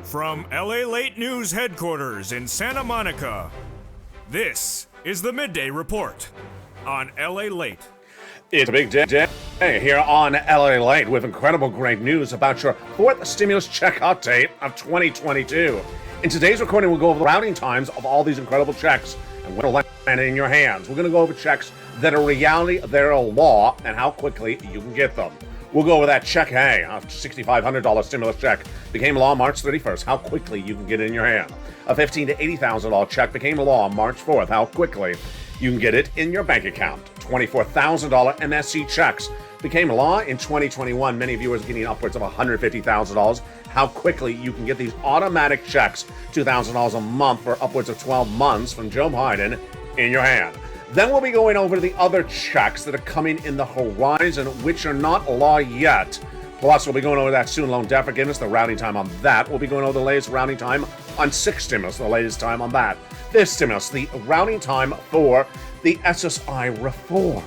From LALATE News headquarters in Santa Monica, this is the Midday Report on LALATE. It's a big day here on LALATE with incredible great news about your fourth stimulus check update of 2022. In today's recording, we'll go over the routing times of all these incredible checks and when it'll land in your hands. We're going to go over checks that are reality, they're a law, and how quickly you can get them. We'll go over that check A, a $6,500 stimulus check, became law March 31st, how quickly you can get it in your hand. A $15,000 to $80,000 check became law March 4th, how quickly you can get it in your bank account. $24,000 MSC checks became law in 2021. Many viewers getting upwards of $150,000. How quickly you can get these automatic checks, $2,000 a month for upwards of 12 months from Joe Biden in your hand. Then we'll be going over the other checks that are coming in the horizon, which are not law yet. Plus, we'll be going over that student loan debt forgiveness, the routing time on that. We'll be going over the latest routing time on 6 stimulus, the latest time on that. This stimulus, the routing time for the SSI reform.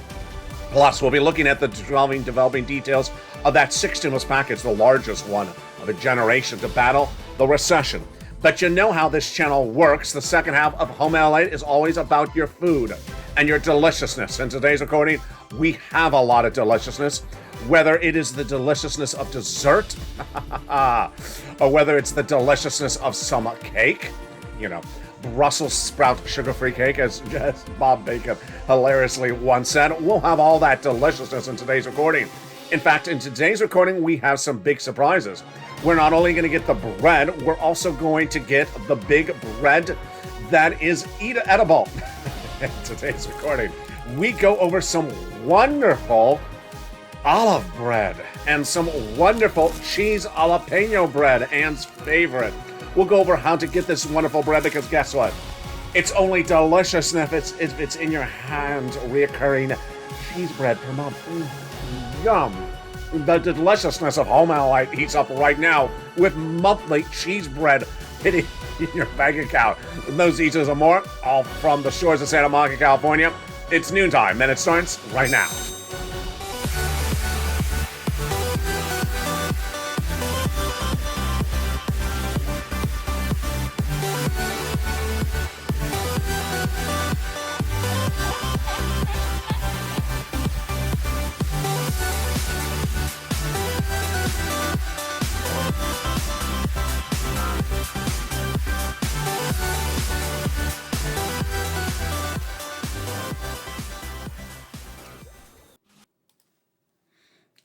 Plus, we'll be looking at the developing details of that 6 stimulus package, the largest one of a generation to battle the recession. But you know how this channel works. The second half of Home LALATE is always about your food and your deliciousness. In today's recording, we have a lot of deliciousness, whether it is the deliciousness of dessert or whether it's the deliciousness of some cake, Brussels sprout sugar-free cake, as Bob Bacon hilariously once said. We'll have all that deliciousness in today's recording. In fact, in today's recording, we have some big surprises. We're not only going to get the bread, we're also going to get the big bread that is edible. In today's recording, we go over some wonderful olive bread and some wonderful cheese jalapeno bread, Anne's favorite. We'll go over how to get this wonderful bread because guess what? It's only delicious if it's in your hand, reoccurring cheese bread per month. Yum. The deliciousness of Home LALATE heats up right now with monthly cheese bread hitting in your bank account. And those details and more, all from the shores of Santa Monica, California. It's noontime, and it starts right now.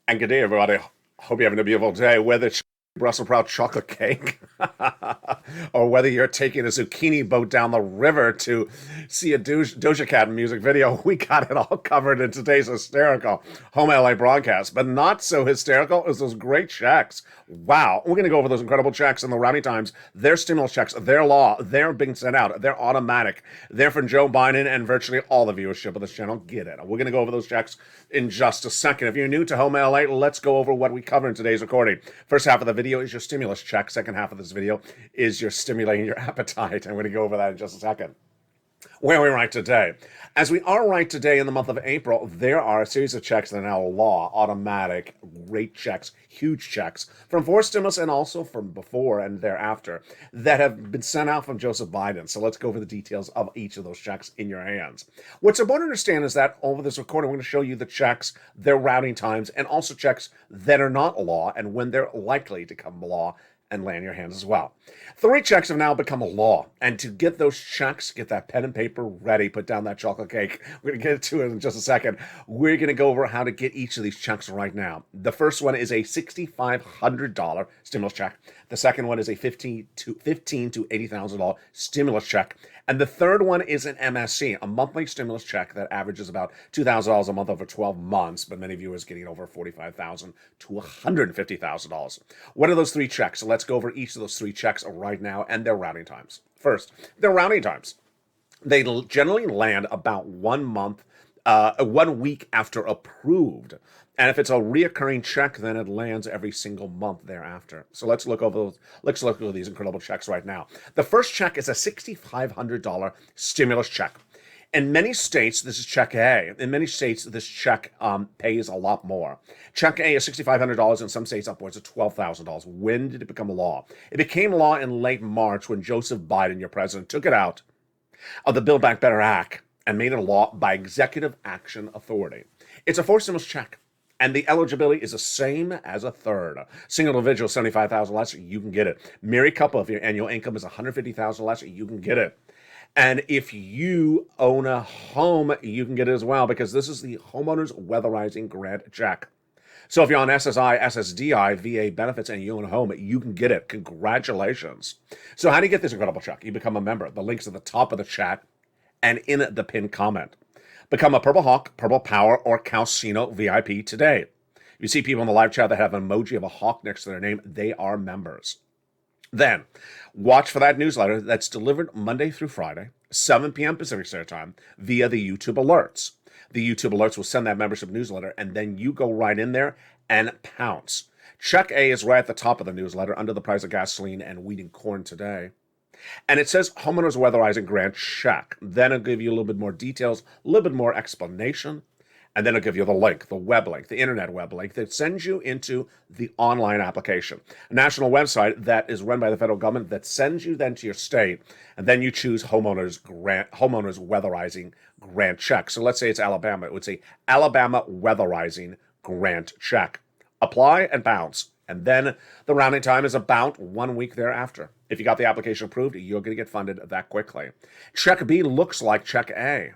And good day, everybody. Hope you're having a beautiful day. Whether it's Brussels sprout chocolate cake or whether you're taking a zucchini boat down the river to see a Doja Cat music video, we got it all covered in today's hysterical Home LA broadcast. But not so hysterical is those great checks. Wow. We're going to go over those incredible checks and the routing times. Their stimulus checks, their law, they're being sent out. They're automatic. They're from Joe Biden and virtually all the viewership of this channel. Get it. We're going to go over those checks in just a second. If you're new to Home LA, let's go over what we cover in today's recording. First half of the video is your stimulus check. Second half of this video is your stimulating your appetite. I'm going to go over that in just a second. Where are we right today? As we are right today in the month of April, there are a series of checks that are now law, automatic, great checks, huge checks from 4 stimulus and also from before and thereafter that have been sent out from Joseph Biden. So let's go over the details of each of those checks in your hands. What's important to understand is that over this recording, we're going to show you the checks, their routing times, and also checks that are not law and when they're likely to come law and land in your hands as well. 3 checks have now become a law. And to get those checks, get that pen and paper ready, put down that chocolate cake. We're going to get to it in just a second. We're going to go over how to get each of these checks right now. The first one is a $6,500 stimulus check. The second one is a $15,000 to $80,000 stimulus check. And the third one is an MSC, a monthly stimulus check that averages about $2,000 a month over 12 months, but many viewers getting over $45,000 to $150,000. What are those 3 checks? So let's go over each of those 3 checks right now and their routing times. First, their routing times. They generally land about 1 week after approved. And if it's a reoccurring check, then it lands every single month thereafter. So let's look over these incredible checks right now. The first check is a $6,500 stimulus check. In many states, this is check A. In many states, this check pays a lot more. Check A is $6,500 in some states, upwards of $12,000. When did it become law? It became law in late March when Joseph Biden, your president, took it out of the Build Back Better Act and made it a law by executive action authority. It's a forced stimulus check, and the eligibility is the same as a third. Single individual, $75,000 less, you can get it. Married couple, if your annual income is $150,000 less, you can get it. And if you own a home, you can get it as well, because this is the Homeowners Weatherizing Grant Check. So if you're on SSI, SSDI, VA benefits, and you own a home, you can get it. Congratulations. So how do you get this incredible check? You become a member. The link's at the top of the chat and in the pinned comment. Become a Purple Hawk, Purple Power, or Calcino VIP today. You see people in the live chat that have an emoji of a hawk next to their name, they are members. Then, watch for that newsletter that's delivered Monday through Friday, 7 p.m. Pacific Standard Time, via the YouTube alerts. The YouTube alerts will send that membership newsletter, and then you go right in there and pounce. Check A is right at the top of the newsletter under the price of gasoline and wheat and corn today. And it says Homeowners Weatherizing Grant Check. Then it'll give you a little bit more details, a little bit more explanation, and then it'll give you the link, the web link, the internet web link that sends you into the online application. A national website that is run by the federal government that sends you then to your state, and then you choose Homeowners Weatherizing Grant Check. So let's say it's Alabama. It would say Alabama Weatherizing Grant Check. Apply and bounce. And then the rounding time is about 1 week thereafter. If you got the application approved, you're going to get funded that quickly. Check B looks like Check A.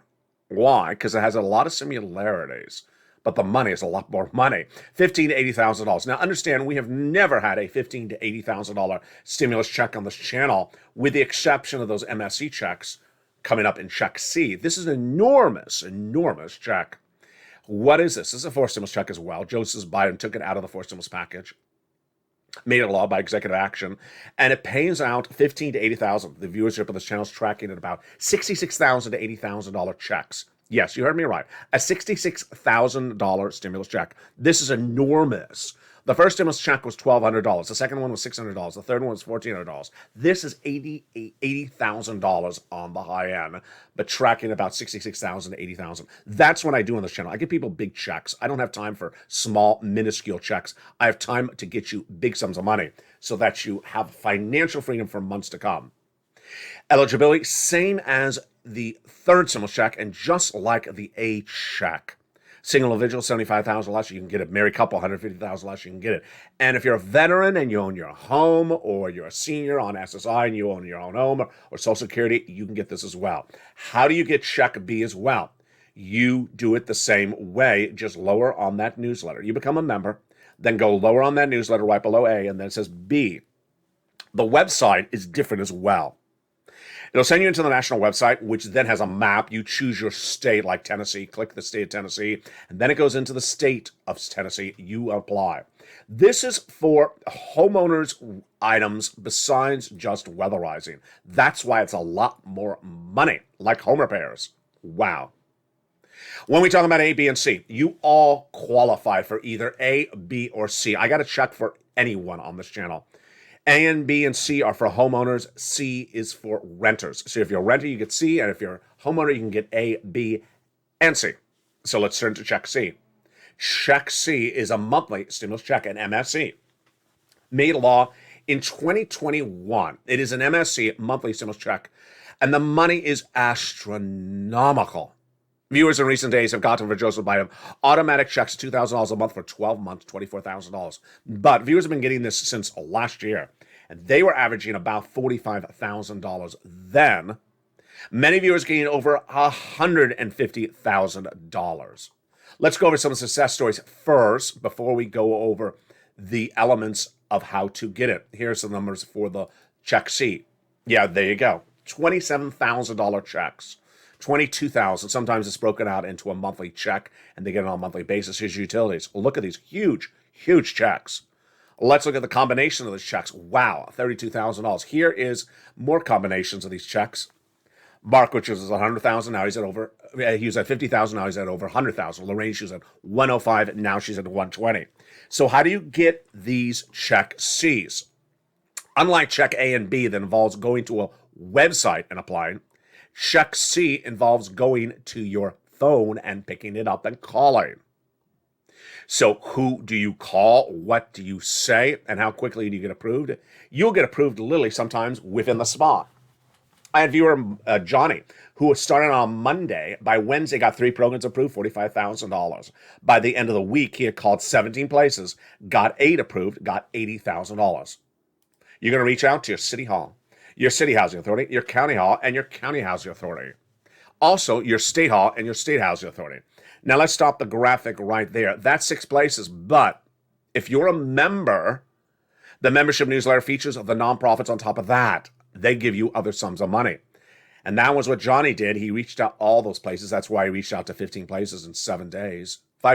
Why? Because it has a lot of similarities, but the money is a lot more money. $15,000 to $80,000. Now, understand, we have never had a $15,000 to $80,000 stimulus check on this channel, with the exception of those MSC checks coming up in Check C. This is an enormous, enormous check. What is this? This is a forced stimulus check as well. Joseph Biden took it out of the forced stimulus package, made it a law by executive action, and it pays out $15,000 to $80,000. The viewership of this channel is tracking at about $66,000 to $80,000 checks. Yes, you heard me right. A $66,000 stimulus check. This is enormous. The first stimulus check was $1,200. The second one was $600. The third one was $1,400. This is $80,000 on the high end, but tracking about $66,000 to $80,000. That's what I do on this channel. I give people big checks. I don't have time for small, minuscule checks. I have time to get you big sums of money so that you have financial freedom for months to come. Eligibility, same as the third stimulus check, and just like the A check. Single individual, $75,000 less, you can get it. Married couple, $150,000 less, you can get it. And if you're a veteran and you own your home, or you're a senior on SSI and you own your own home or Social Security, you can get this as well. How do you get Check B as well? You do it the same way, just lower on that newsletter. You become a member, then go lower on that newsletter right below A, and then it says B. The website is different as well. It'll send you into the national website, which then has a map. You choose your state, like Tennessee. Click the state of Tennessee, and then it goes into the state of Tennessee. You apply. This is for homeowners' items besides just weatherizing. That's why it's a lot more money, like home repairs. Wow. When we talk about A, B, and C, you all qualify for either A, B, or C. I got to check for anyone on this channel. A and B and C are for homeowners. C is for renters. So if you're a renter, you get C, and if you're a homeowner, you can get A, B, and C. So let's turn to Check C. Check C is a monthly stimulus check, an MSC. Made law in 2021. It is an MSC, monthly stimulus check, and the money is astronomical. Viewers in recent days have gotten for Joseph Biden automatic checks of $2,000 a month for 12 months, $24,000. But viewers have been getting this since last year, and they were averaging about $45,000 then. Many viewers getting over $150,000. Let's go over some success stories first before we go over the elements of how to get it. Here's the numbers for the Check C. Yeah, there you go. $27,000 checks. $22,000. Sometimes it's broken out into a monthly check, and they get it on a monthly basis. Here's utilities. Look at these huge, huge checks. Let's look at the combination of these checks. Wow, $32,000. Here is more combinations of these checks. Mark, which was $100,000, now he's at over. He was at $50,000, now he's at over $100,000. Lorraine, she was at $105,000, now she's at $120,000. So how do you get these Check Cs? Unlike Check A and B that involves going to a website and applying, Check C involves going to your phone and picking it up and calling. So who do you call? What do you say? And how quickly do you get approved? You'll get approved literally sometimes within the spot. I had viewer Johnny, who was starting on Monday. By Wednesday, got 3 programs approved, $45,000. By the end of the week, he had called 17 places, got 8 approved, got $80,000. You're going to reach out to your city hall, your city housing authority, your county hall, and your county housing authority. Also, your state hall and your state housing authority. Now, let's stop the graphic right there. That's 6 places, but if you're a member, the membership newsletter features of the nonprofits on top of that. They give you other sums of money. And that was what Johnny did. He reached out all those places. That's why he reached out to 15 places in 5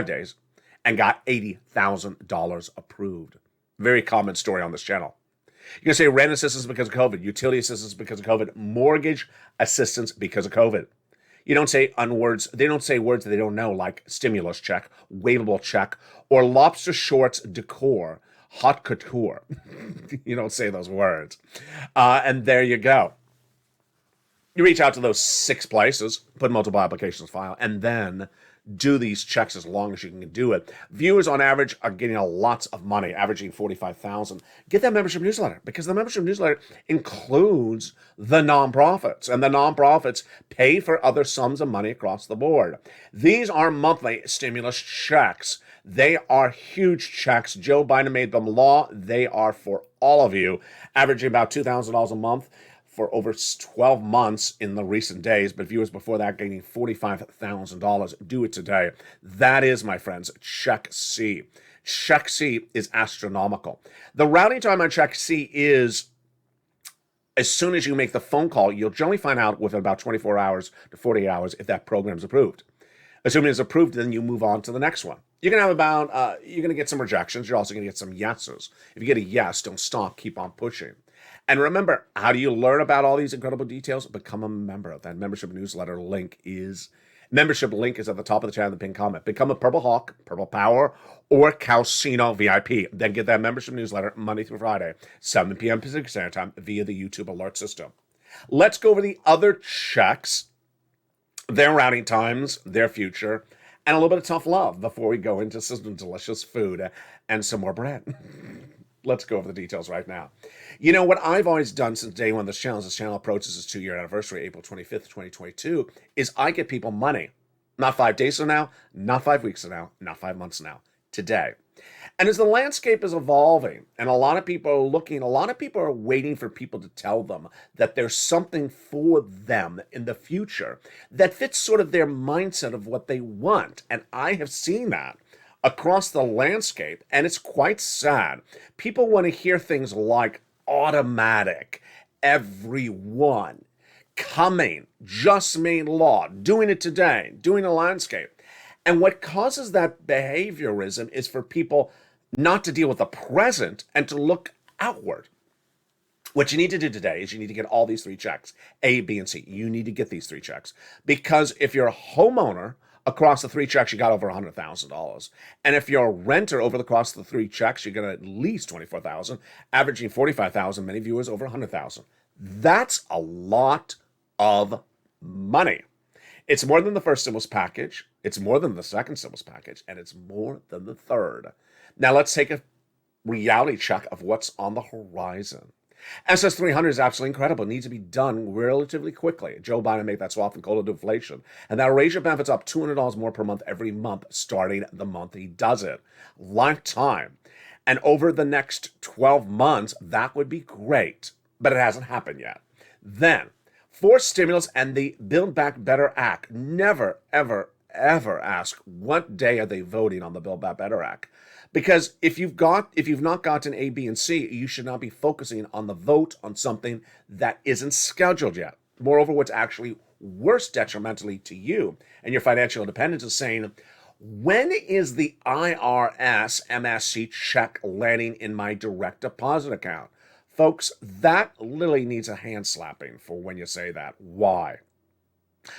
days, and got $80,000 approved. Very common story on this channel. You can say rent assistance because of COVID, utility assistance because of COVID, mortgage assistance because of COVID. You don't say words. They don't say words that they don't know, like stimulus check, waivable check, or lobster shorts decor, hot couture. You don't say those words. And there you go. You reach out to those 6 places, put multiple applications file, and then do these checks as long as you can do it. Viewers on average are getting lots of money, averaging $45,000. Get that membership newsletter, because the membership newsletter includes the nonprofits, and the nonprofits pay for other sums of money across the board. These are monthly stimulus checks. They are huge checks. Joe Biden made them law. They are for all of you, averaging about $2,000 a month for over 12 months in the recent days, but viewers before that gaining $45,000. Do it today. That is, my friends, Check C. Check C is astronomical. The routing time on Check C is, as soon as you make the phone call, you'll generally find out within about 24 hours to 48 hours if that program's approved. Assuming it's approved, then you move on to the next one. You're going to have you're going to get some rejections. You're also going to get some yeses. If you get a yes, don't stop. Keep on pushing. And remember, how do you learn about all these incredible details? Become a member. That membership newsletter membership link is at the top of the channel in the pinned comment. Become a Purple Hawk, Purple Power, or Calcino VIP. Then get that membership newsletter Monday through Friday, 7 p.m. Pacific Standard Time via the YouTube alert system. Let's go over the other checks, their routing times, their future, and a little bit of tough love before we go into some delicious food and some more bread. Let's go over the details right now. You know, what I've always done since day one of this channel approaches its 2-year anniversary, April 25th, 2022, is I get people money. Not 5 days from now, not 5 weeks from now, not 5 months from now, today. And as the landscape is evolving, and a lot of people are waiting for people to tell them that there's something for them in the future that fits sort of their mindset of what they want. And I have seen that across the landscape, and it's quite sad. People want to hear things like automatic, everyone, coming, just made law, doing it today, doing a landscape. And what causes that behaviorism is for people not to deal with the present and to look outward. What you need to do today is you need to get all these 3 checks, A, B, and C. You need to get these 3 checks, because if you're a homeowner, across the 3 checks, you got over $100,000. And if you're a renter over the course of the 3 checks, you're going to at least $24,000, averaging $45,000, many viewers over $100,000. That's a lot of money. It's more than the first stimulus package. It's more than the second stimulus package, and it's more than the third. Now let's take a reality check of what's on the horizon. SS300 is absolutely incredible. It needs to be done relatively quickly. Joe Biden made that swap and call it inflation. And that'll raise your benefits up $200 more per month every month, starting the month he does it. Lifetime. And over the next 12 months, that would be great. But it hasn't happened yet. Then, for stimulus and the Build Back Better Act, never, ever, ever ask what day are they voting on the Build Back Better Act. Because if you've not gotten A, B, and C, you should not be focusing on the vote on something that isn't scheduled yet. Moreover, what's actually worse detrimentally to you and your financial independence is saying, when is the IRS MSC check landing in my direct deposit account? Folks, that literally needs a hand slapping for when you say that. Why?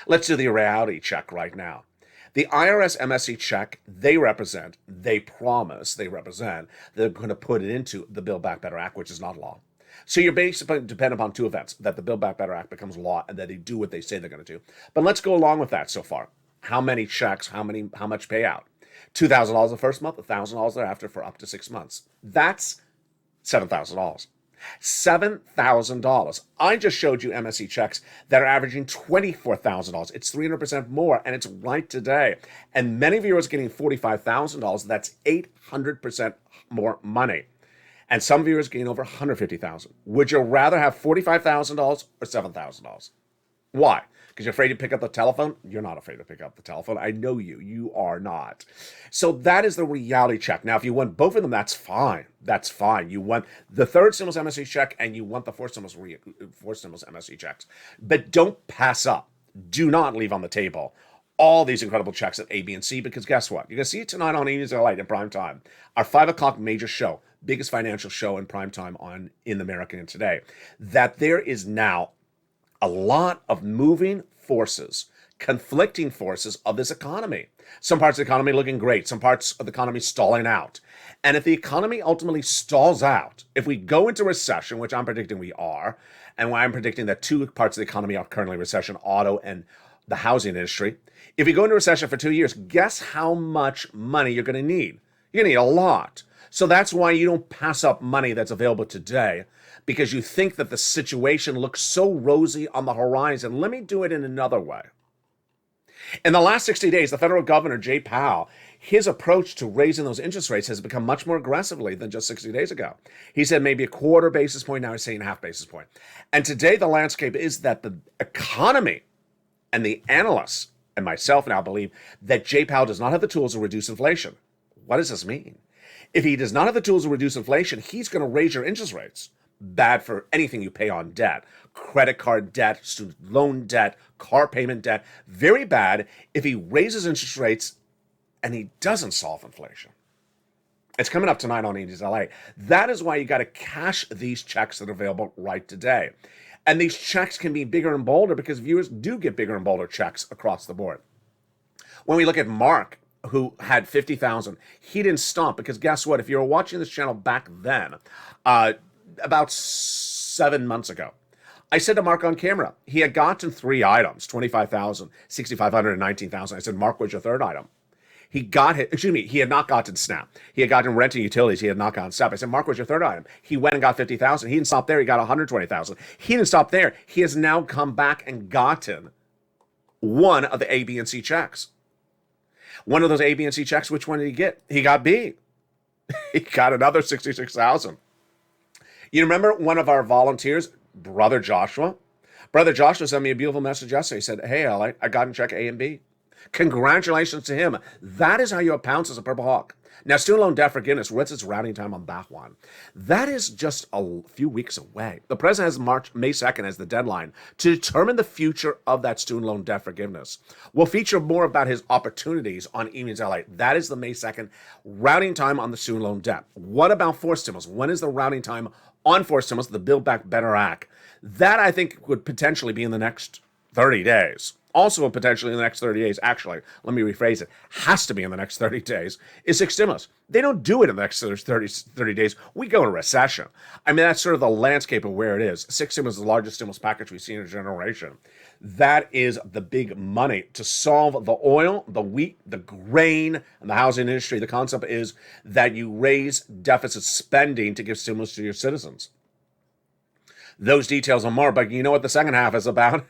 Let's do the reality check right now. The IRS MSC check, they promise, they're going to put it into the Build Back Better Act, which is not law. So you're basically dependent upon two events, that the Build Back Better Act becomes law and that they do what they say they're going to do. But let's go along with that so far. How many checks, how much payout? $2,000 the first month, $1,000 thereafter for up to 6 months. That's $7,000. $7,000. I just showed you MSE checks that are averaging $24,000. It's 300% more, and it's right today. And many of you are getting $45,000. That's 800% more money. And some viewers gain over $150,000. Would you rather have $45,000 or $7,000? Why? Because you're afraid to pick up the telephone? You're not afraid to pick up the telephone. I know you. You are not. So that is the reality check. Now, if you want both of them, that's fine. That's fine. You want the third stimulus MSE check and you want the fourth stimulus MSE checks. But don't pass up. Do not leave on the table all these incredible checks at A, B, and C, because guess what? You're going to see it tonight on Evenings LALATE in prime time. Our 5 o'clock major show, biggest financial show in prime time in America today, that there is now a lot of moving forces, conflicting forces of this economy. Some parts of the economy looking great, some parts of the economy stalling out. And if the economy ultimately stalls out, if we go into recession, which I'm predicting we are, and I'm predicting that two parts of the economy are currently in recession, auto and the housing industry. If you go into recession for 2 years, guess how much money you're going to need? You're going to need a lot. So that's why you don't pass up money that's available today, because you think that the situation looks so rosy on the horizon. Let me do it in another way. In the last 60 days, the federal governor, Jay Powell, his approach to raising those interest rates has become much more aggressively than just 60 days ago. He said maybe a quarter basis point, now he's saying a half basis point. And today the landscape is that the economy and the analysts and myself now believe that Jay Powell does not have the tools to reduce inflation. What does this mean? If he does not have the tools to reduce inflation, he's going to raise your interest rates. Bad for anything you pay on debt. Credit card debt, student loan debt, car payment debt. Very bad if he raises interest rates and he doesn't solve inflation. It's coming up tonight on Evenings LA. That is why you got to cash these checks that are available right today. And these checks can be bigger and bolder because viewers do get bigger and bolder checks across the board. When we look at Mark, who had 50,000, he didn't stop because guess what? If you were watching this channel back then, about 7 months ago, I said to Mark on camera, he had gotten 3 items, 25,000, 6,500, and 19,000. I said, Mark, what's your third item? He had not gotten SNAP. He had gotten rent and utilities. He had not gotten SNAP. I said, Mark, what's your third item? He went and got 50,000. He didn't stop there. He got 120,000. He didn't stop there. He has now come back and gotten one of the A, B, and C checks. One of those A, B, and C checks, which one did he get? He got B. He got another 66,000. You remember one of our volunteers, Brother Joshua? Brother Joshua sent me a beautiful message yesterday. He said, hey, I got in check A and B. Congratulations to him. That is how you pounce as a Purple Hawk. Now, student loan debt forgiveness, what's its routing time on that one? That is just a few weeks away. The president has May 2nd as the deadline to determine the future of that student loan debt forgiveness. We'll feature more about his opportunities on Evenings LA. That is the May 2nd routing time on the student loan debt. What about forced stimulus? When is the routing time on forced stimulus, the Build Back Better Act? That, I think, would potentially be in the next 30 days. Also potentially in the next 30 days, actually, let me rephrase it, has to be in the next 30 days, is 6 stimulus. They don't do it in the next 30 days. We go into recession. I mean, that's sort of the landscape of where it is. 6 stimulus is the largest stimulus package we've seen in a generation. That is the big money to solve the oil, the wheat, the grain, and the housing industry. The concept is that you raise deficit spending to give stimulus to your citizens. Those details and more, but you know what the second half is about?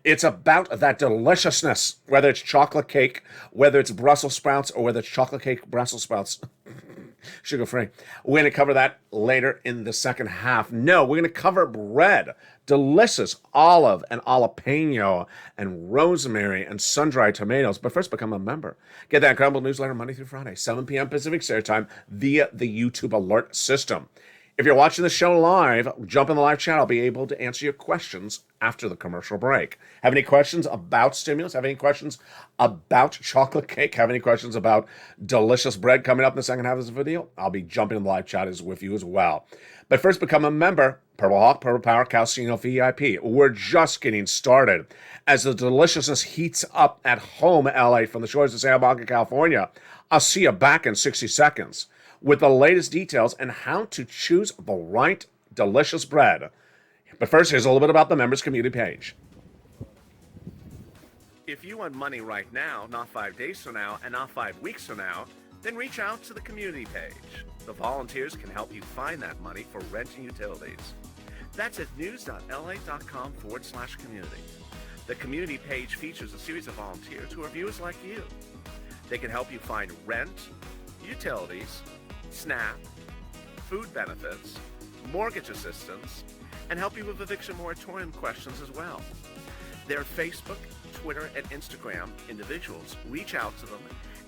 It's about that deliciousness, whether it's chocolate cake, whether it's Brussels sprouts, or whether it's chocolate cake, Brussels sprouts, sugar-free. We're going to cover that later in the second half. No, we're going to cover bread, delicious olive and jalapeno and rosemary and sun-dried tomatoes. But first, become a member. Get that incredible newsletter Monday through Friday, 7 p.m. Pacific Standard Time via the YouTube alert system. If you're watching the show live, jump in the live chat. I'll be able to answer your questions after the commercial break. Have any questions about stimulus? Have any questions about chocolate cake? Have any questions about delicious bread coming up in the second half of this video? I'll be jumping in the live chat with you as well. But first, become a member. Purple Hawk, Purple Power, Calcino VIP. We're just getting started. As the deliciousness heats up at home, LA, from the shores of Santa Monica, California, I'll see you back in 60 seconds with the latest details and how to choose the right delicious bread. But first, here's a little bit about the members community page. If you want money right now, not 5 days from now, and not 5 weeks from now, then reach out to the community page. The volunteers can help you find that money for rent and utilities. That's at news.la.com/community. The community page features a series of volunteers who are viewers like you. They can help you find rent, utilities, SNAP, food benefits, mortgage assistance, and help you with eviction moratorium questions as well. Their Facebook, Twitter, and Instagram individuals reach out to them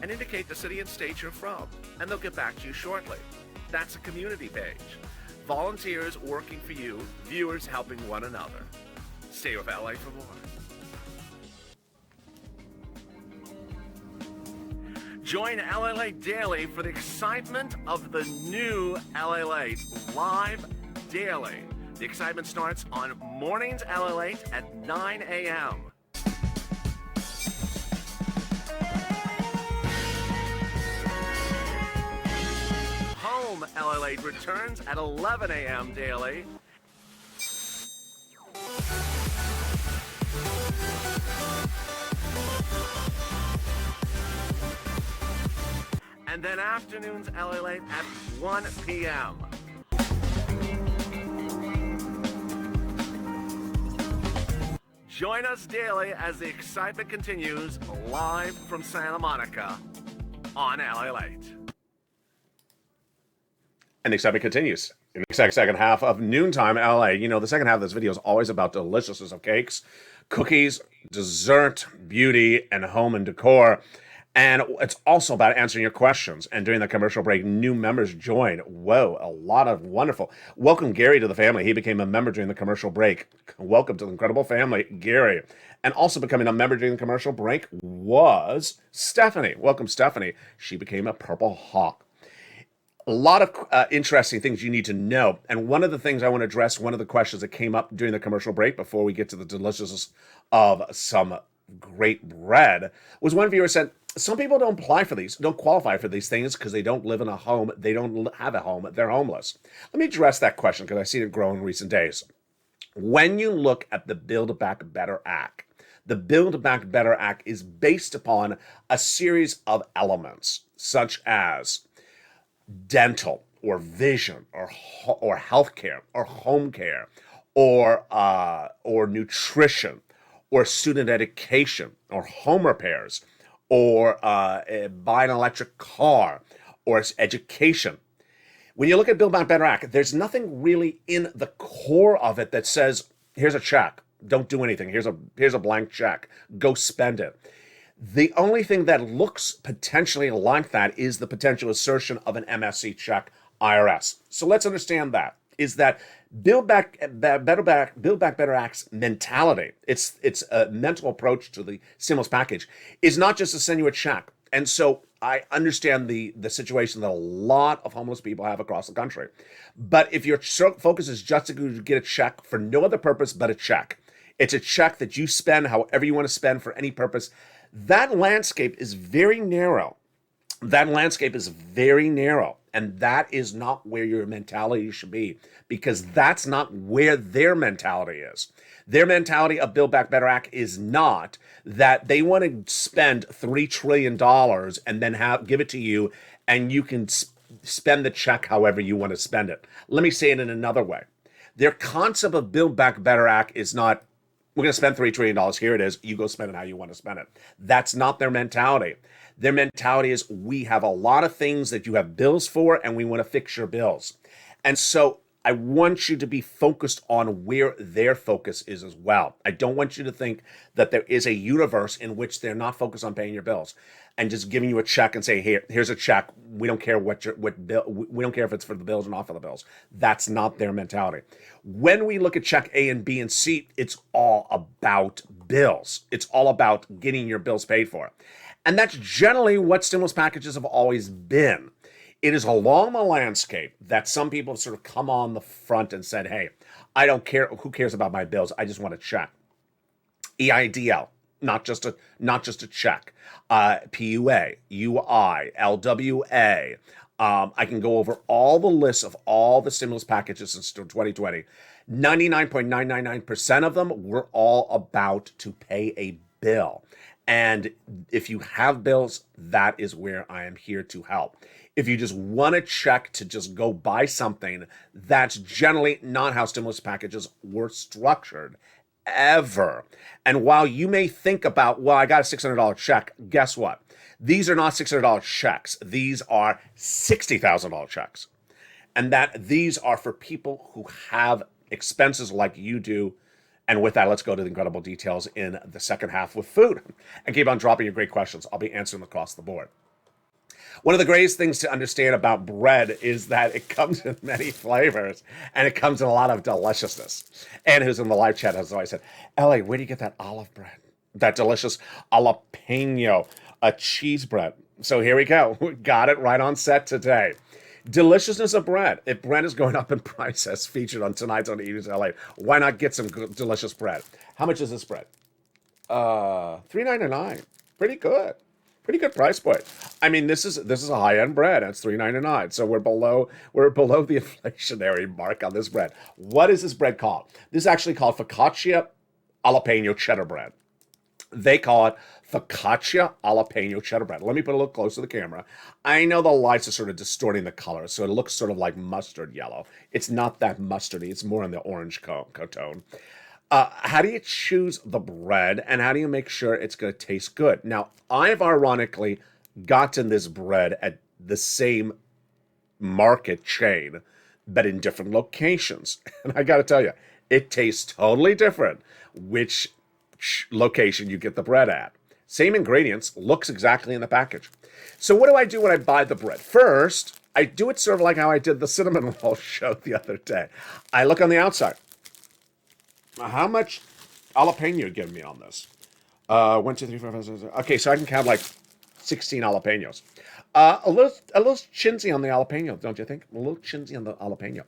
and indicate the city and state you're from, and they'll get back to you shortly. That's a community page. Volunteers working for you, viewers helping one another. Stay with LA for more. Join LALATE Daily for the excitement of the new LALATE live daily. The excitement starts on mornings LALATE at 9 a.m. Home LALATE returns at 11 a.m. daily. And then afternoons LALATE at 1 p.m. Join us daily as the excitement continues live from Santa Monica on LALATE. And the excitement continues in the second half of Noontime LA. You know, the second half of this video is always about deliciousness of cakes, cookies, dessert, beauty, and home and decor. And it's also about answering your questions. And during the commercial break, new members join. Whoa, a lot of wonderful. Welcome Gary to the family. He became a member during the commercial break. Welcome to the incredible family, Gary. And also becoming a member during the commercial break was Stephanie. Welcome, Stephanie. She became a Purple Hawk. A lot of interesting things you need to know. And one of the things I want to address, one of the questions that came up during the commercial break before we get to the deliciousness of some great bread, was one viewer said, some people don't apply for these, don't qualify for these things because they don't live in a home, they don't have a home, they're homeless. Let me address that question because I've seen it grow in recent days. When you look at the Build Back Better Act, the Build Back Better Act is based upon a series of elements such as dental or vision or healthcare or home care or nutrition or student education or home repairs or buy an electric car or education. When you look at Build Back Better Act, there's nothing really in the core of it that says, here's a check, don't do anything, here's a blank check, go spend it. The only thing that looks potentially like that is the potential assertion of an MSC check IRS. So let's understand that, is that Build Back Better Act's mentality, it's a mental approach to the stimulus package, is not just to send you a check. And so I understand the situation that a lot of homeless people have across the country. But if your focus is just to get a check for no other purpose but a check, it's a check that you spend however you want to spend for any purpose, that landscape is very narrow. That landscape is very narrow. And that is not where your mentality should be, because that's not where their mentality is. Their mentality of Build Back Better Act is not that they want to spend $3 trillion and then give it to you and you can spend the check however you want to spend it. Let me say it in another way. Their concept of Build Back Better Act is not, we're going to spend $3 trillion. Here it is. You go spend it how you want to spend it. That's not their mentality. Their mentality is, we have a lot of things that you have bills for, and we want to fix your bills. And so I want you to be focused on where their focus is as well. I don't want you to think that there is a universe in which they're not focused on paying your bills and just giving you a check and say, here's a check. We don't care what bill. We don't care if it's for the bills or not for the bills. That's not their mentality. When we look at check A and B and C, it's all about bills. It's all about getting your bills paid for. And that's generally what stimulus packages have always been. It is along the landscape that some people have sort of come on the front and said, hey, I don't care. Who cares about my bills? I just want a check. EIDL, not just a check. PUA, UI, LWA, I can go over all the lists of all the stimulus packages since 2020. 99.999% of them were all about to pay a bill. And if you have bills, that is where I am here to help. If you just want a check to just go buy something, that's generally not how stimulus packages were structured ever. And while you may think about, well, I got a $600 check, guess what? These are not $600 checks. These are $60,000 checks. And that these are for people who have expenses like you do. And with that, let's go to the incredible details in the second half with food. And keep on dropping your great questions. I'll be answering them across the board. One of the greatest things to understand about bread is that it comes in many flavors and it comes in a lot of deliciousness. And who's in the live chat has always said, LA, where do you get that olive bread? That delicious jalapeno, a cheese bread. So here we go. We got it right on set today. Deliciousness of bread. If bread is going up in price as featured on tonight's on Eaters LA, why not get some good, delicious bread? How much is this bread? $3.99. Pretty good. Pretty good price point. I mean, this is a high-end bread. It's $3.99. So we're below the inflationary mark on this bread. What is this bread called? This is actually called focaccia jalapeno cheddar bread. They call it focaccia jalapeno cheddar bread. Let me put a little close to the camera. I know the lights are sort of distorting the color, so it looks sort of like mustard yellow. It's not that mustardy. It's more in the orange tone. How do you choose the bread, and how do you make sure it's going to taste good? Now, I've ironically gotten this bread at the same market chain, but in different locations. And I got to tell you, it tastes totally different which location you get the bread at. Same ingredients, looks exactly in the package. So what do I do when I buy the bread? First, I do it sort of like how I did the cinnamon roll show the other day. I look on the outside. How much jalapeno give me on this? 1, 2, 3, 4, 5, 6, 7. Okay, so I can count like 16 jalapenos. A little chintzy on the jalapeno, don't you think? A little chintzy on the jalapeno.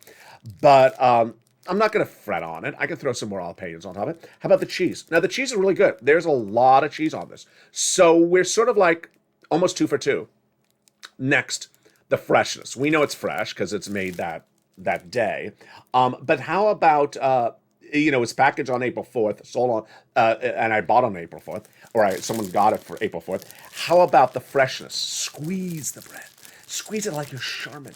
But I'm not going to fret on it. I can throw some more jalapenos on top of it. How about the cheese? Now, the cheese is really good. There's a lot of cheese on this. So we're sort of like almost 2 for 2. Next, the freshness. We know it's fresh because it's made that day. But how about... it's packaged on April 4th, sold on, and I bought on April 4th, or someone got it for April 4th. How about the freshness? Squeeze the bread. Squeeze it like your Charmin.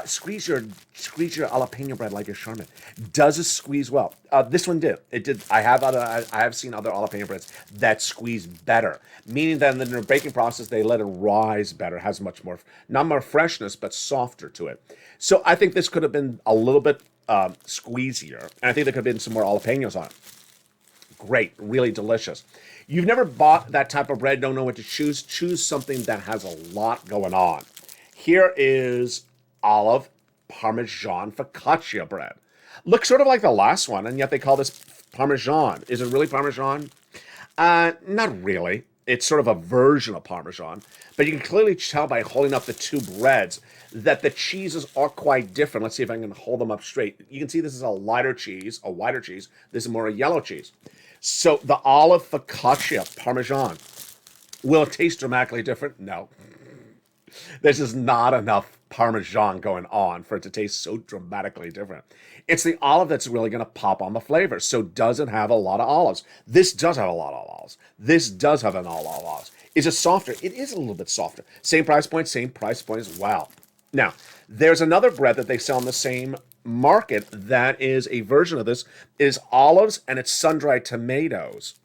Squeeze your jalapeno bread like your Charmin. Does it squeeze well? This one did. It did. I have seen other jalapeno breads that squeeze better, meaning that in the baking process they let it rise better. Has much more, not more freshness, but softer to it. So I think this could have been a little bit squeezier, and I think there could have been some more jalapenos on it. Great, really delicious. You've never bought that type of bread, don't know what to choose. Choose something that has a lot going on. Here is olive Parmesan focaccia bread. Looks sort of like the last one, and yet they call this Parmesan. Is it really Parmesan? Not really. It's sort of a version of Parmesan, but you can clearly tell by holding up the two breads that the cheeses are quite different. Let's see if I can hold them up straight. You can see this is a lighter cheese, a whiter cheese. This is more a yellow cheese. So the olive focaccia Parmesan, will it taste dramatically different? No. There's just not enough Parmesan going on for it to taste so dramatically different. It's the olive that's really going to pop on the flavor. So does it have a lot of olives? This does have a lot of olives. This does have a lot of olives. Is it softer? It is a little bit softer. Same price point as well. Now, there's another bread that they sell in the same market that is a version of this. It is olives and it's sun-dried tomatoes.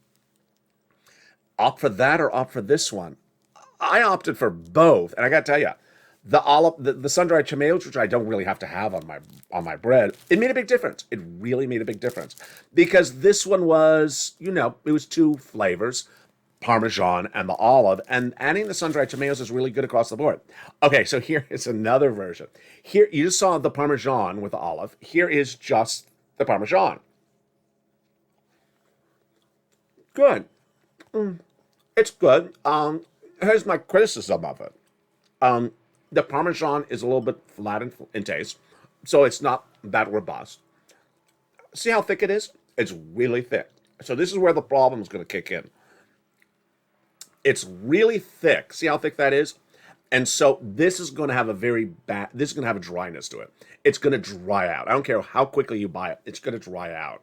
Opt for that or opt for this one? I opted for both, and I got to tell you, the sun-dried tomatoes, which I don't really have to have on my bread, it made a big difference. It really made a big difference because this one was, it was two flavors, Parmesan and the olive, and adding the sun-dried tomatoes is really good across the board. Okay, so here is another version. Here you just saw the Parmesan with the olive. Here is just the Parmesan. Good. It's good. Here's my criticism of it. The Parmesan is a little bit flat in taste, so it's not that robust. See how thick it is? It's really thick. So this is where the problem is going to kick in. It's really thick. See how thick that is? And so this is going to have a very bad, this is going to have a dryness to it. It's going to dry out. I don't care how quickly you buy it, it's going to dry out.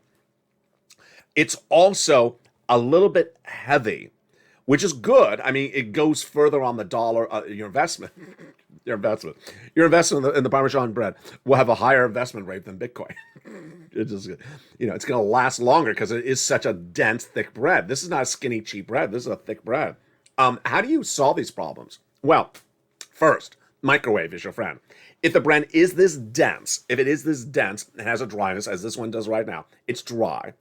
It's also a little bit heavy, which is good. I mean, it goes further on the dollar, your investment. Your investment in the Parmesan bread will have a higher investment rate than Bitcoin. It's just, it's going to last longer because it is such a dense, thick bread. This is not a skinny, cheap bread. This is a thick bread. How do you solve these problems? Well, first, microwave is your friend. If the bread is this dense, if it is this dense and has a dryness, as this one does right now, it's dry.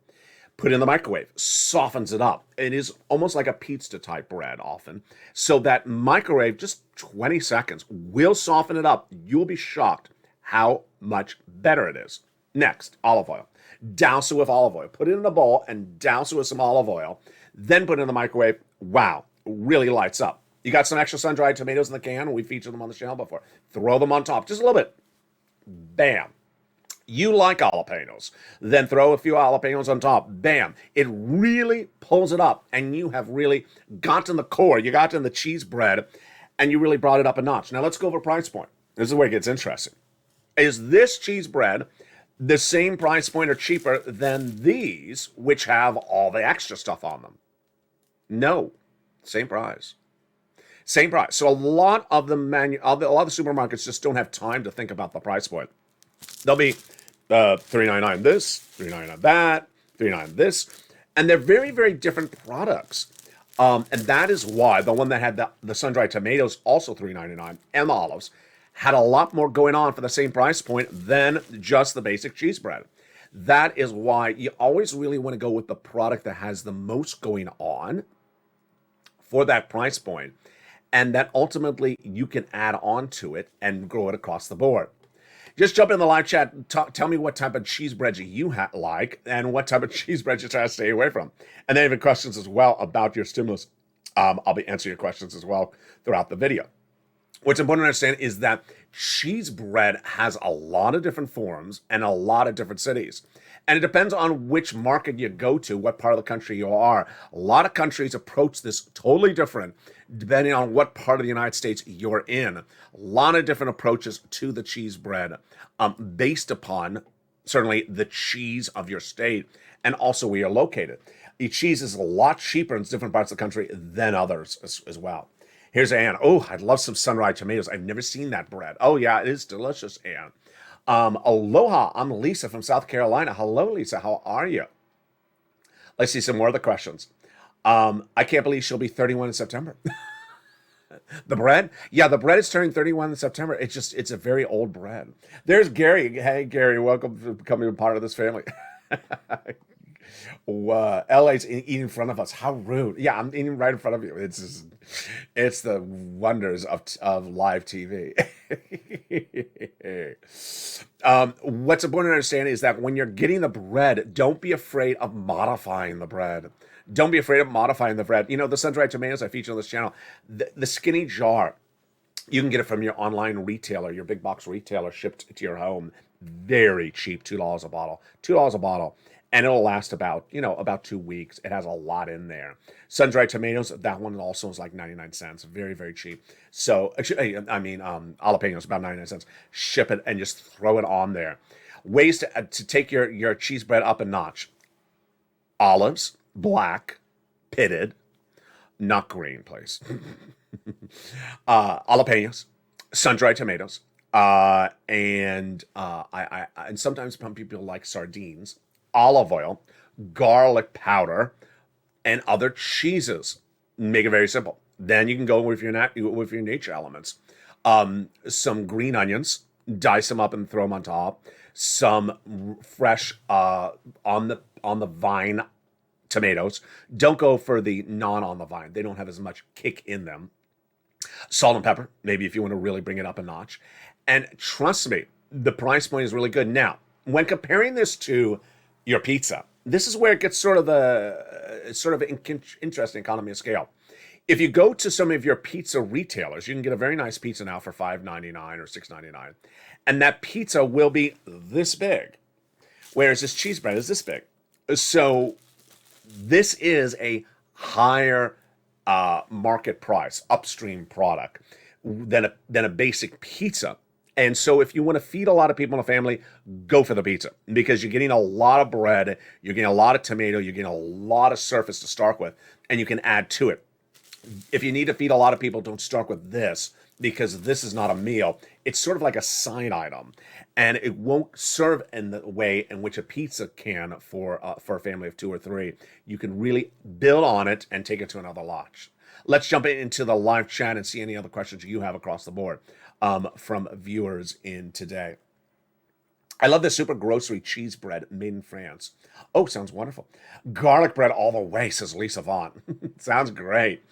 Put it in the microwave, softens it up. It is almost like a pizza type bread often. So that microwave, just 20 seconds, will soften it up. You'll be shocked how much better it is. Next, olive oil. Douse it with olive oil. Put it in a bowl and douse it with some olive oil. Then put it in the microwave. Wow, really lights up. You got some extra sun-dried tomatoes in the can. We featured them on the channel before. Throw them on top, just a little bit. Bam. You like jalapenos, then throw a few jalapenos on top. Bam. It really pulls it up, and you have really gotten the core. You got in the cheese bread, and you really brought it up a notch. Now let's go over price point. This is where it gets interesting. Is this cheese bread the same price point or cheaper than these, which have all the extra stuff on them? No. Same price. Same price. So a lot of the supermarkets just don't have time to think about the price point. They'll be $3.99 this, $3.99 that, $3.99 this, and they're very, very different products. And that is why the one that had the sun-dried tomatoes, also $3.99, and the olives, had a lot more going on for the same price point than just the basic cheese bread. That is why you always really want to go with the product that has the most going on for that price point, and that ultimately you can add on to it and grow it across the board. Just jump in the live chat. Tell me what type of cheese bread you like and what type of cheese bread you try to stay away from. And then even questions as well about your stimulus. I'll be answering your questions as well throughout the video. What's important to understand is that cheese bread has a lot of different forms and a lot of different cities. And it depends on which market you go to, what part of the country you are. A lot of countries approach this totally different depending on what part of the United States you're in. A lot of different approaches to the cheese bread based upon certainly the cheese of your state and also where you're located. The cheese is a lot cheaper in different parts of the country than others as well. Here's Ann. Oh, I'd love some sun-dried tomatoes. I've never seen that bread. Oh, yeah, it is delicious, Ann. Aloha, I'm Lisa from South Carolina. Hello, Lisa. How are you? Let's see some more of the questions. I can't believe she'll be 31 in September. The bread? Yeah, the bread is turning 31 in September. It's a very old bread. There's Gary. Hey, Gary, welcome to becoming a part of this family. LA's eating in front of us. How rude. Yeah, I'm eating right in front of you. It's the wonders of live TV. What's important to understand is that when you're getting the bread, don't be afraid of modifying the bread. Don't be afraid of modifying the bread. The sun-dried tomatoes I feature on this channel, the skinny jar, you can get it from your online retailer, your big box retailer, shipped to your home. Very cheap, $2 a bottle. $2 a bottle. And it'll last about 2 weeks. It has a lot in there. Sun-dried tomatoes, that one also is like 99 cents. Very, very cheap. So, jalapenos, about 99 cents. Ship it and just throw it on there. Ways to take your cheese bread up a notch. Olives, black, pitted, not green, please. Jalapenos, sun-dried tomatoes, and sometimes some people like sardines. Olive oil, garlic powder, and other cheeses. Make it very simple. Then you can go with your nature elements. Some green onions, dice them up and throw them on top. Some fresh on the vine tomatoes. Don't go for the non on the vine. They don't have as much kick in them. Salt and pepper, maybe if you want to really bring it up a notch. And trust me, the price point is really good. Now, when comparing this to your pizza, this is where it gets sort of interesting economy of scale. If you go to some of your pizza retailers, you can get a very nice pizza now for $5.99 or $6.99, and that pizza will be this big, whereas this cheese bread is this big. So this is a higher market price, upstream product. than a basic pizza. And so if you want to feed a lot of people in a family, go for the pizza because you're getting a lot of bread, you're getting a lot of tomato, you're getting a lot of surface to start with, and you can add to it. If you need to feed a lot of people, don't start with this because this is not a meal. It's sort of like a side item, and it won't serve in the way in which a pizza can for a family of 2 or 3. You can really build on it and take it to another notch. Let's jump into the live chat and see any other questions you have across the board from viewers in today. I love the super grocery cheese bread made in France. Oh, sounds wonderful. Garlic bread all the way, says Lisa Vaughn. Sounds great.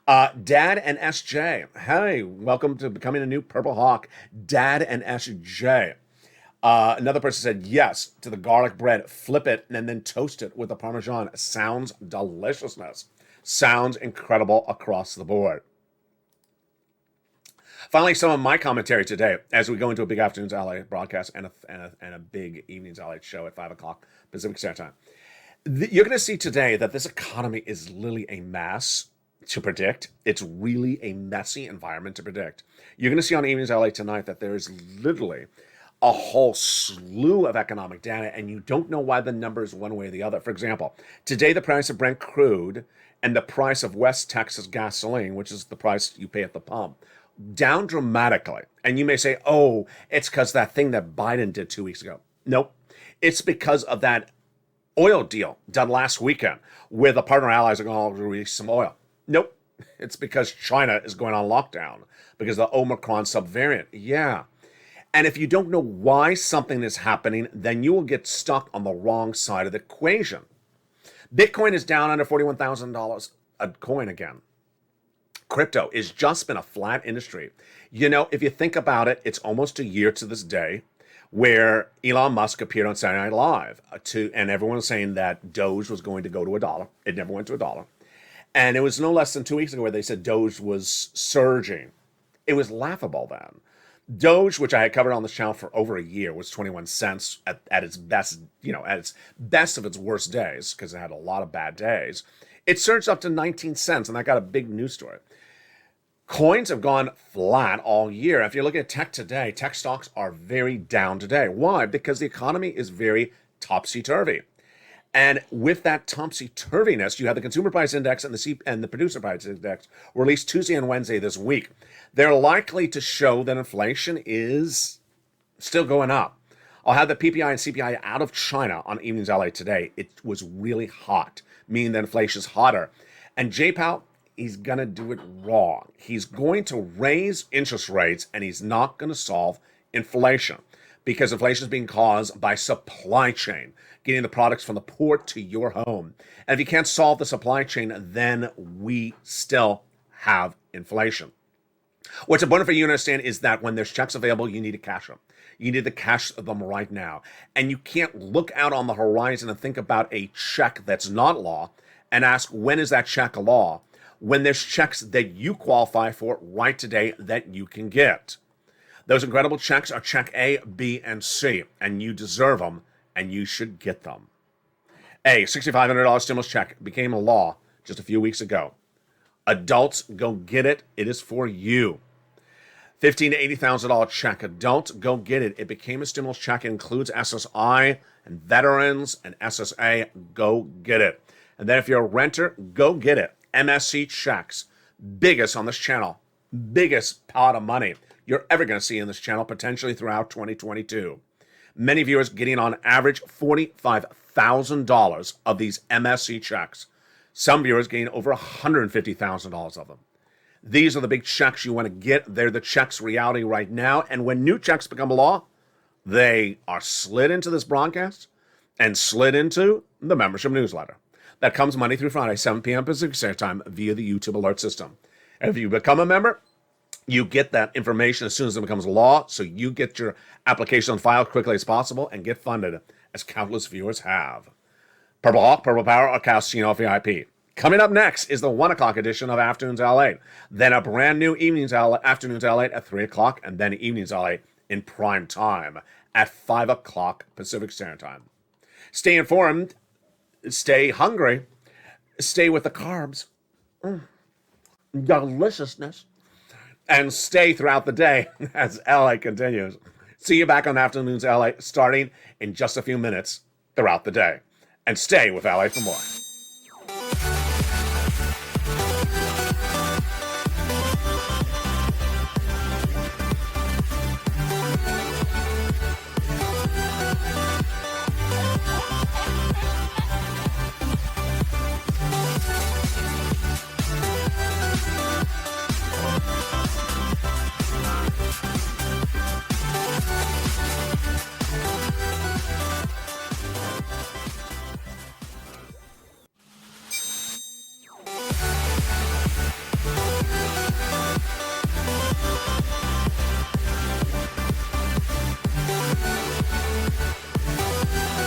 Dad and SJ. Hey, welcome to becoming a new Purple Hawk. Dad and SJ. Another person said yes to the garlic bread. Flip it and then toast it with the Parmesan. Sounds deliciousness. Sounds incredible across the board. Finally, some of my commentary today as we go into a big Afternoons LA broadcast and a big Evenings LA show at 5 o'clock Pacific Standard Time. You're going to see today that this economy is literally a mess to predict. It's really a messy environment to predict. You're going to see on Evenings LA tonight that there is literally a whole slew of economic data, and you don't know why the number is one way or the other. For example, today the price of Brent crude and the price of West Texas gasoline, which is the price you pay at the pump, down dramatically. And you may say, oh, it's because that thing that Biden did 2 weeks ago. Nope. It's because of that oil deal done last weekend where the partner allies are going to release some oil. Nope. It's because China is going on lockdown because of the Omicron subvariant. Yeah. And if you don't know why something is happening, then you will get stuck on the wrong side of the equation. Bitcoin is down under $41,000 a coin again. Crypto has just been a flat industry. You know, if you think about it, it's almost a year to this day where Elon Musk appeared on Saturday Night Live and everyone was saying that Doge was going to go to $1. It never went to $1. And it was no less than 2 weeks ago where they said Doge was surging. It was laughable then. Doge, which I had covered on this channel for over a year, was 21 cents at its best, at its best of its worst days, because it had a lot of bad days. It surged up to 19 cents, and that got a big news story. Coins have gone flat all year. If you're looking at tech today, tech stocks are very down today. Why? Because the economy is very topsy-turvy. And with that topsy-turviness, you have the consumer price index and the producer price index released Tuesday and Wednesday this week. They're likely to show that inflation is still going up. I'll have the PPI and CPI out of China on Evenings LA today. It was really hot, meaning that inflation's hotter. And J-Powell, he's going to do it wrong. He's going to raise interest rates, and he's not going to solve inflation because inflation is being caused by supply chain, getting the products from the port to your home. And if you can't solve the supply chain, then we still have inflation. What's important for you to understand is that when there's checks available, you need to cash them. You need to cash them right now. And you can't look out on the horizon and think about a check that's not law and ask, when is that check a law? When there's checks that you qualify for right today that you can get. Those incredible checks are check A, B, and C, and you deserve them, and you should get them. A $6,500 stimulus check became a law just a few weeks ago. Adults, go get it. It is for you. $15,000 to $80,000 check. Adults, go get it. It became a stimulus check. It includes SSI and veterans and SSA. Go get it. And then if you're a renter, go get it. MSC checks. Biggest on this channel. Biggest pot of money you're ever going to see in this channel, potentially throughout 2022. Many viewers getting on average $45,000 of these MSC checks. Some viewers getting over $150,000 of them. These are the big checks you want to get. They're the checks reality right now. And when new checks become law, they are slid into this broadcast and slid into the membership newsletter. That comes Monday through Friday, 7 p.m. Pacific Standard Time via the YouTube alert system. And if you become a member, you get that information as soon as it becomes law, so you get your application on file quickly as possible and get funded, as countless viewers have. Purple Hawk, Purple Power, or Casino VIP. Coming up next is the 1 o'clock edition of Afternoons LA. Then a brand new Afternoons LA at 3 o'clock, and then Evenings LA in prime time at 5 o'clock Pacific Standard Time. Stay informed, stay hungry, stay with the carbs. Deliciousness. and stay throughout the day as LA continues. See you back on Afternoons LA starting in just a few minutes throughout the day. And stay with LA for more.